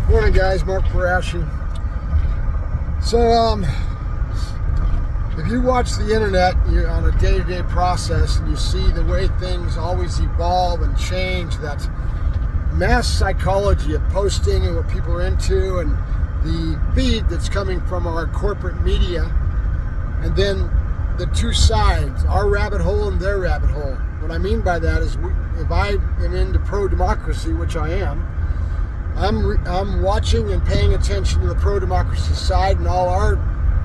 Morning, guys. Mark Parashi. So, if you watch the internet on a day-to-day process and you see the way things always evolve and change, that mass psychology of posting and what people are into, and the feed that's coming from our corporate media, and then the two sides, our rabbit hole and their rabbit hole. What I mean by that is, if I am into pro-democracy, which I am, I'm watching and paying attention to the pro-democracy side and all our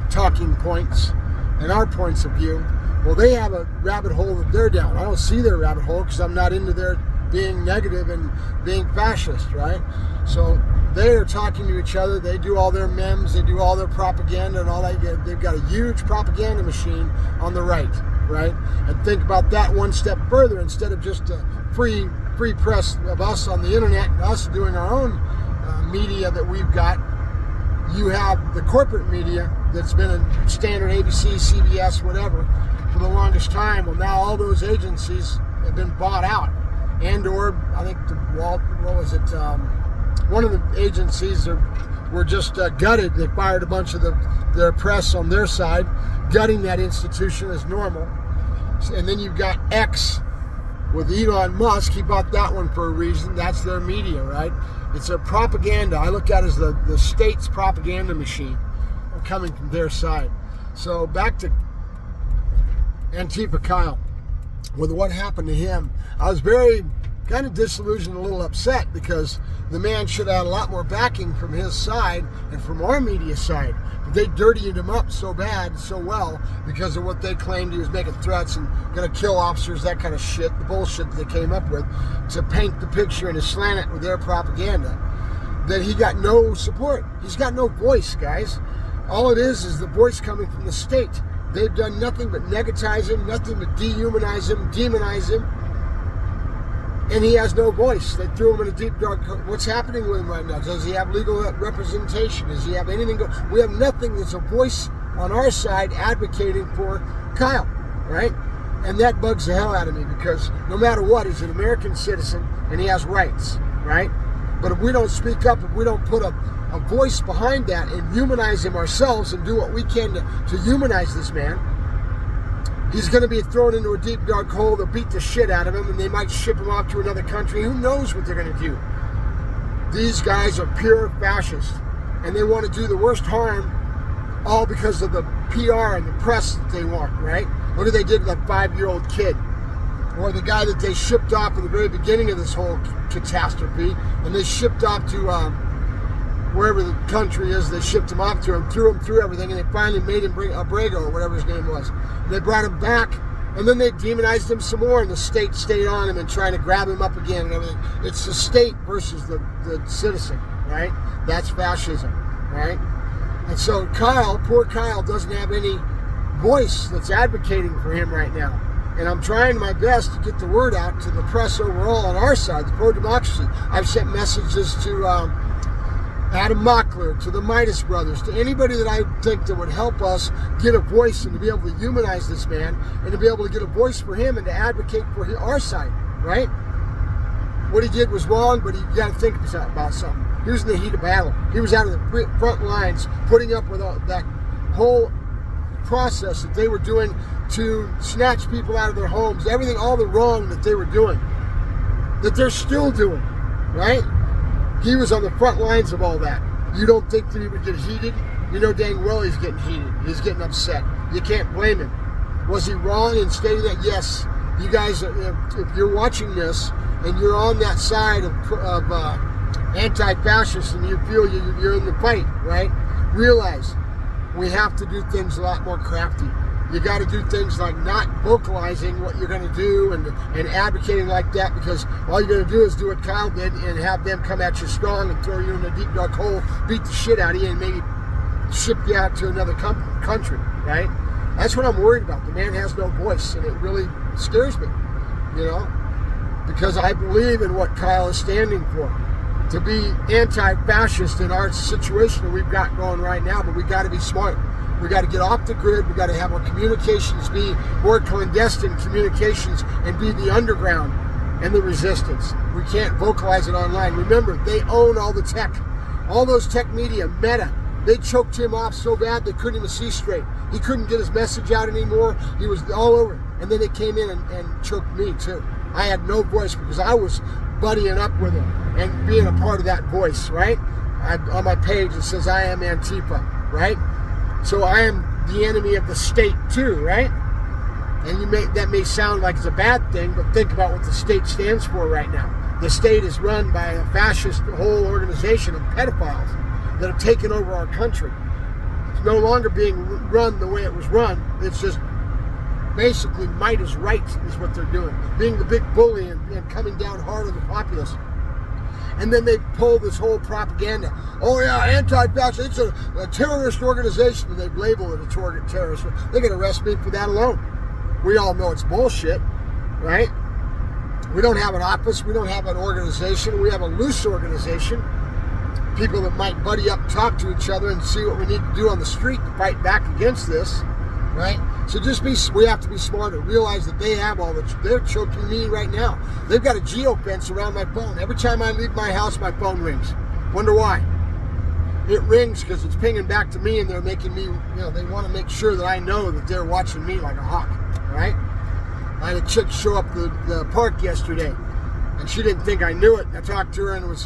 talking points and our points of view. Well, they have a rabbit hole that they're down. I don't see their rabbit hole because I'm not into their being negative and being fascist, right? So they are talking to each other. They do all their memes. They do all their propaganda and all that. They've got a huge propaganda machine on the right? And think about that one step further. Instead of just a free press of us on the internet and us doing our own media that we've got, you have the corporate media that's been a standard ABC, CBS, whatever, for the longest time. Well, now all those agencies have been bought out, or I think one of the agencies were just gutted. They fired a bunch of their press on their side, gutting that institution as normal. And then you've got X with Elon Musk. He bought that one for a reason. That's their media, right? It's a propaganda. I look at it as the state's propaganda machine coming from their side. So back to Antifa Kyle. With what happened to him, I was very kind of disillusioned, a little upset, because the man should have had a lot more backing from his side and from our media side. But they dirtied him up so bad, so well, because of what they claimed he was making threats and going to kill officers, that kind of shit, the bullshit that they came up with to paint the picture and to slant it with their propaganda, that he got no support. He's got no voice, guys. All it is the voice coming from the state. They've done nothing but negatize him, nothing but dehumanize him, demonize him, and he has no voice. They threw him in a deep dark hole. What's happening with him right now? Does he have legal representation? Does he have anything? We have nothing that's a voice on our side advocating for Kyle, right? And that bugs the hell out of me, because no matter what, he's an American citizen and he has rights, right? But if we don't speak up, if we don't put a voice behind that and humanize him ourselves and do what we can to humanize this man, he's going to be thrown into a deep, dark hole. They'll beat the shit out of him, and they might ship him off to another country. Who knows what they're going to do? These guys are pure fascists, and they want to do the worst harm, all because of the PR and the press that they want, right? Look what they did to that 5-year-old kid, or the guy that they shipped off at the very beginning of this whole catastrophe, and they shipped off to wherever the country is. They shipped him off to him, threw him through everything, and they finally made him bring Abrego, or whatever his name was. And they brought him back, and then they demonized him some more, and the state stayed on him and trying to grab him up again and everything. It's the state versus the citizen, right? That's fascism, right? And so poor Kyle doesn't have any voice that's advocating for him right now. And I'm trying my best to get the word out to the press overall on our side, the pro-democracy. I've sent messages to Adam Mockler, to the Midas brothers, to anybody that I think that would help us get a voice and to be able to humanize this man and to be able to get a voice for him and to advocate for our side, right? What he did was wrong, but you got to think about something. He was in the heat of battle. He was out of the front lines, putting up with all that whole process that they were doing to snatch people out of their homes, everything, all the wrong that they were doing, that they're still doing, right? He was on the front lines of all that. You don't think that he would get heated? You know dang well he's getting heated. He's getting upset. You can't blame him. Was he wrong in stating that? Yes. You guys, if you're watching this and you're on that side of anti-fascist and you feel you're in the fight, right? Realize we have to do things a lot more crafty. You got to do things like not vocalizing what you're going to do and advocating like that, because all you're going to do is do what Kyle did and have them come at you strong and throw you in a deep dark hole, beat the shit out of you, and maybe ship you out to another country, right? That's what I'm worried about. The man has no voice, and it really scares me, because I believe in what Kyle is standing for, to be anti-fascist in our situation that we've got going right now, but we got to be smart. We got to get off the grid. We got to have our communications be more clandestine communications and be the underground and the resistance. We can't vocalize it online. Remember, they own all the tech All those tech media, Meta, they choked him off so bad they couldn't even see straight. He couldn't get his message out anymore. He was all over. And then they came in and choked me too. I had no voice because I was buddying up with him and being a part of that voice, right? On my page it says I am Antifa, right? So I am the enemy of the state too, right? And that may sound like it's a bad thing, but think about what the state stands for right now. The state is run by a fascist whole organization of pedophiles that have taken over our country. It's no longer being run the way it was run. It's just basically might is right is what they're doing. Being the big bully and coming down hard on the populace. And then they pull this whole propaganda. Oh yeah, anti-fascist, it's a terrorist organization, and they label it a terrorist. They can arrest me for that alone. We all know it's bullshit, right? We don't have an office, we don't have an organization, we have a loose organization. People that might buddy up, talk to each other, and see what we need to do on the street to fight back against this, right? So we have to be smarter. Realize that they have they're choking me right now. They've got a geofence around my phone. Every time I leave my house, my phone rings. Wonder why? It rings because it's pinging back to me, and they're making me, they want to make sure that I know that they're watching me like a hawk, right? I had a chick show up the park yesterday, and she didn't think I knew it. I talked to her, and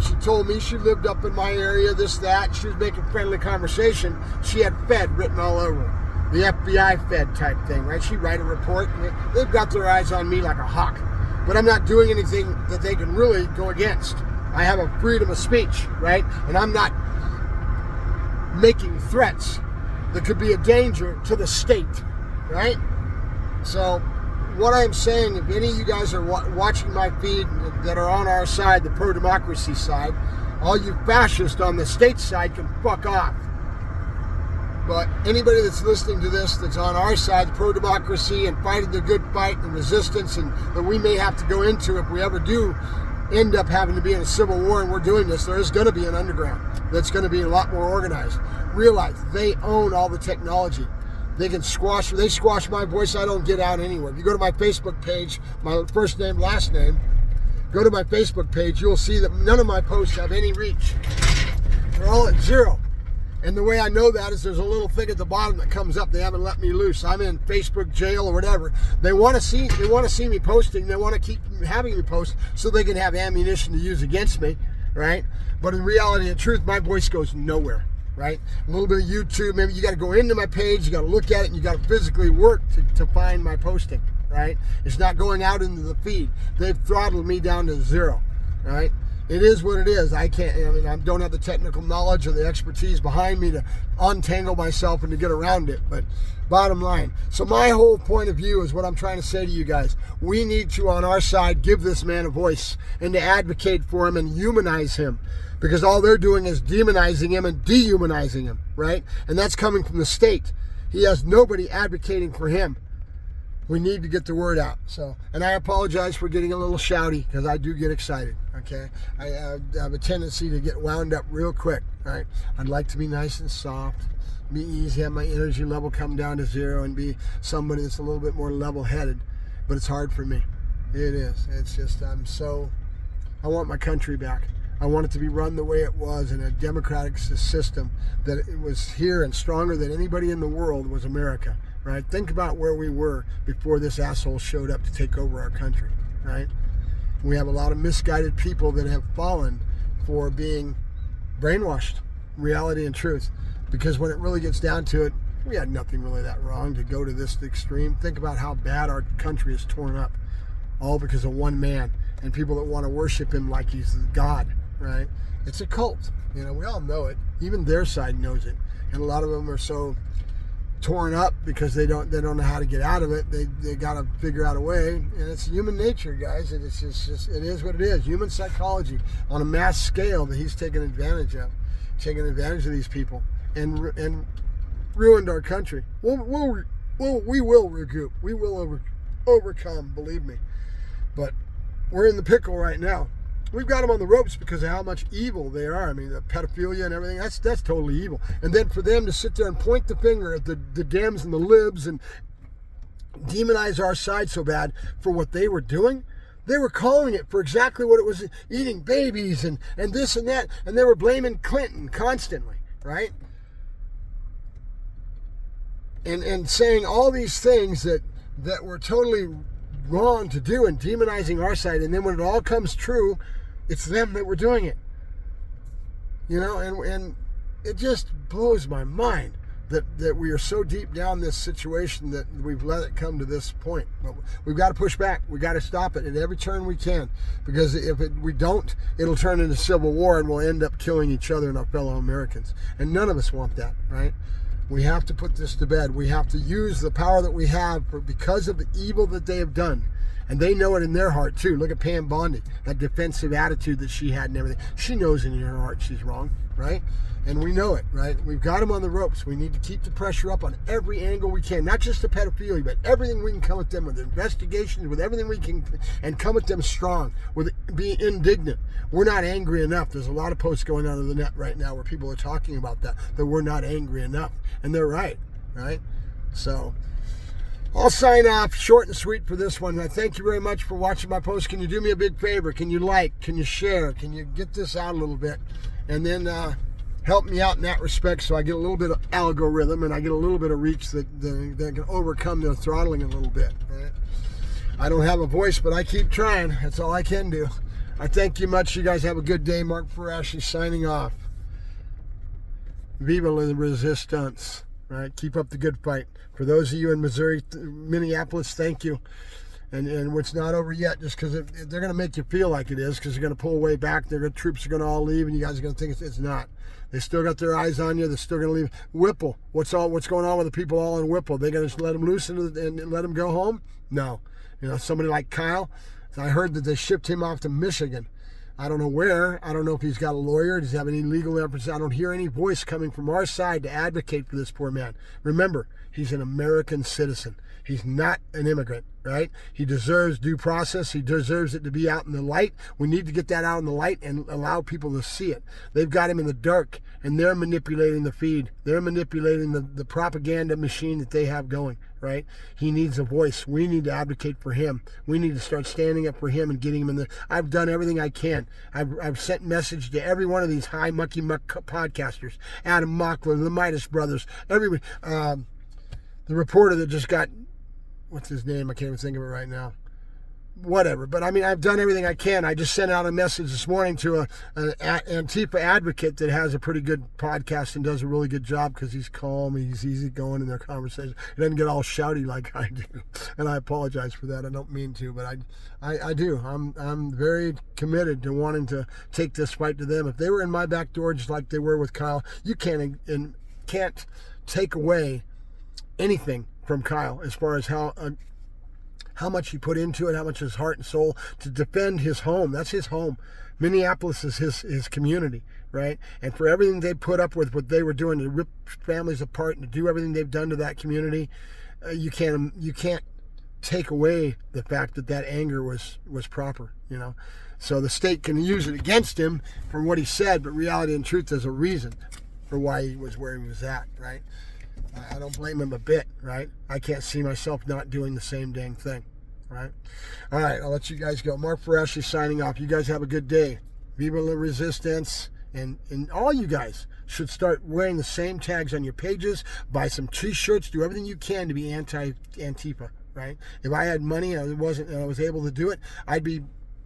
she told me she lived up in my area, this, that. She was making friendly conversation. She had Fed written all over her. The FBI Fed type thing, right? She'd write a report, and they've got their eyes on me like a hawk. But I'm not doing anything that they can really go against. I have a freedom of speech, right? And I'm not making threats that could be a danger to the state, right? So what I'm saying, if any of you guys are watching my feed that are on our side, the pro-democracy side, all you fascists on the state side can fuck off. But anybody that's listening to this that's on our side, pro-democracy and fighting the good fight and resistance, and that we may have to go into if we ever do end up having to be in a civil war and we're doing this, there is going to be an underground that's going to be a lot more organized. Realize they own all the technology. They squash my voice. I don't get out anywhere. If you go to my Facebook page, my first name, last name, go to my Facebook page, you'll see that none of my posts have any reach. They're all at 0. And the way I know that is there's a little thing at the bottom that comes up. They haven't let me loose. I'm in Facebook jail or whatever. They want to see me posting. They want to keep having me post so they can have ammunition to use against me, right? But in reality and truth, my voice goes nowhere, right? A little bit of YouTube. Maybe you got to go into my page. You got to look at it, and you got to physically work to find my posting, right? It's not going out into the feed. They've throttled me down to 0, right? It is what it is. I don't have the technical knowledge or the expertise behind me to untangle myself and to get around it. But bottom line, so my whole point of view is what I'm trying to say to you guys. We need to, on our side, give this man a voice and to advocate for him and humanize him. Because all they're doing is demonizing him and dehumanizing him, right? And that's coming from the state. He has nobody advocating for him. We need to get the word out. So, and I apologize for getting a little shouty because I do get excited, okay? I have a tendency to get wound up real quick, right? I'd like to be nice and soft, be easy, have my energy level come down to 0 and be somebody that's a little bit more level-headed, but it's hard for me. It is. It's just, I want my country back. I want it to be run the way it was in a democratic system, that it was here and stronger than anybody in the world was America. Right? Think about where we were before this asshole showed up to take over our country, right? We have a lot of misguided people that have fallen for being brainwashed, reality and truth. Because when it really gets down to it, we had nothing really that wrong to go to this extreme. Think about how bad our country is torn up, all because of one man and people that want to worship him like he's God, right? It's a cult. We all know it. Even their side knows it. And a lot of them are so torn up because they don't know how to get out of it. They got to figure out a way, and it's human nature, guys. It's just it is what it is. Human psychology on a mass scale that he's taking advantage of these people and ruined our country. We will regroup. We will overcome. Believe me. But we're in the pickle right now. We've got them on the ropes because of how much evil they are. I mean, the pedophilia and everything, that's totally evil. And then for them to sit there and point the finger at the Dems and the libs and demonize our side so bad for what they were doing, They were calling it for exactly what it was, eating babies and this and that, and they were blaming Clinton constantly, right? And saying all these things that were totally wrong to do and demonizing our side, and then when it all comes true, it's them that were doing it. You know, and it just blows my mind that we are so deep down this situation that we've let it come to this point. But we've got to push back. We've got to stop it at every turn we can, because if we don't, it'll turn into civil war and we'll end up killing each other and our fellow Americans. And none of us want that, right? We have to put this to bed. We have to use the power that we have because of the evil that they have done. And they know it in their heart, too. Look at Pam Bondi, that defensive attitude that she had and everything. She knows in her heart she's wrong, right? And we know it, right? We've got them on the ropes. We need to keep the pressure up on every angle we can. Not just the pedophilia, but everything we can come at them with, investigations, with everything we can, and come at them strong, with being indignant. We're not angry enough. There's a lot of posts going on the net right now where people are talking about that we're not angry enough. And they're right? So I'll sign off short and sweet for this one. I thank you very much for watching my post. Can you do me a big favor? Can you like? Can you share? Can you get this out a little bit? And then help me out in that respect, so I get a little bit of algorithm and I get a little bit of reach that can overcome their throttling a little bit. Right? I don't have a voice, but I keep trying. That's all I can do. I thank you much. You guys have a good day. Mark Farashi signing off. Viva la resistance. Right? Keep up the good fight. For those of you in Missouri, Minneapolis, thank you. And it's not over yet, just because they're going to make you feel like it is, because they're going to pull way back. Troops are going to all leave, and you guys are going to think it's not. They still got their eyes on you. They're still going to leave. Whipple, what's going on with the people all in Whipple? They're going to let them loose and let them go home? No. You know, somebody like Kyle, I heard that they shipped him off to Michigan. I don't know where. I don't know if he's got a lawyer. Does he have any legal representative? I don't hear any voice coming from our side to advocate for this poor man. Remember, he's an American citizen. He's not an immigrant, right? He deserves due process. He deserves it to be out in the light. We need to get that out in the light and allow people to see it. They've got him in the dark, and they're manipulating the feed. They're manipulating the propaganda machine that they have going, right? He needs a voice. We need to advocate for him. We need to start standing up for him and getting him in there. I've done everything I can. I've sent message to every one of these high mucky muck podcasters. Adam Mockler, the Midas Brothers, everybody. The reporter that just got, what's his name? I can't even think of it right now. Whatever. But I mean, I've done everything I can. I just sent out a message this morning to an Antifa advocate that has a pretty good podcast and does a really good job, because he's calm, he's easy going in their conversation. He doesn't get all shouty like I do. And I apologize for that. I don't mean to, but I do. I'm very committed to wanting to take this fight to them. If they were in my back door just like they were with Kyle, you can't take away anything from Kyle as far as how much he put into it, how much his heart and soul to defend his home. That's his home. Minneapolis is his community, right? And for everything they put up with, what they were doing to rip families apart and to do everything they've done to that community, you can't take away the fact that anger was proper, you know. So the state can use it against him for what he said, but reality and truth, there's a reason for why he was where he was at, right? I don't blame him a bit, right? I can't see myself not doing the same dang thing, right? All right, I'll let you guys go. Mark Farashi signing off. You guys have a good day. Viva la resistance. And all you guys should start wearing the same tags on your pages. Buy some t-shirts. Do everything you can to be anti-Antifa, right? If I had money and I was able to do it, I'd be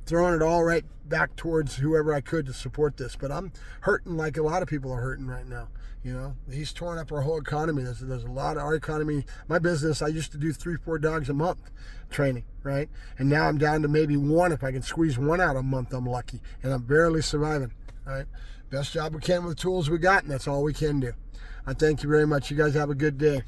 throwing it all right back towards whoever I could to support this. But I'm hurting like a lot of people are hurting right now. You know, he's torn up our whole economy. There's a lot of our economy. My business, I used to do 3-4 dogs a month training, right? And now I'm down to maybe one. If I can squeeze one out a month, I'm lucky. And I'm barely surviving, right? Best job we can with the tools we got, and that's all we can do. I thank you very much. You guys have a good day.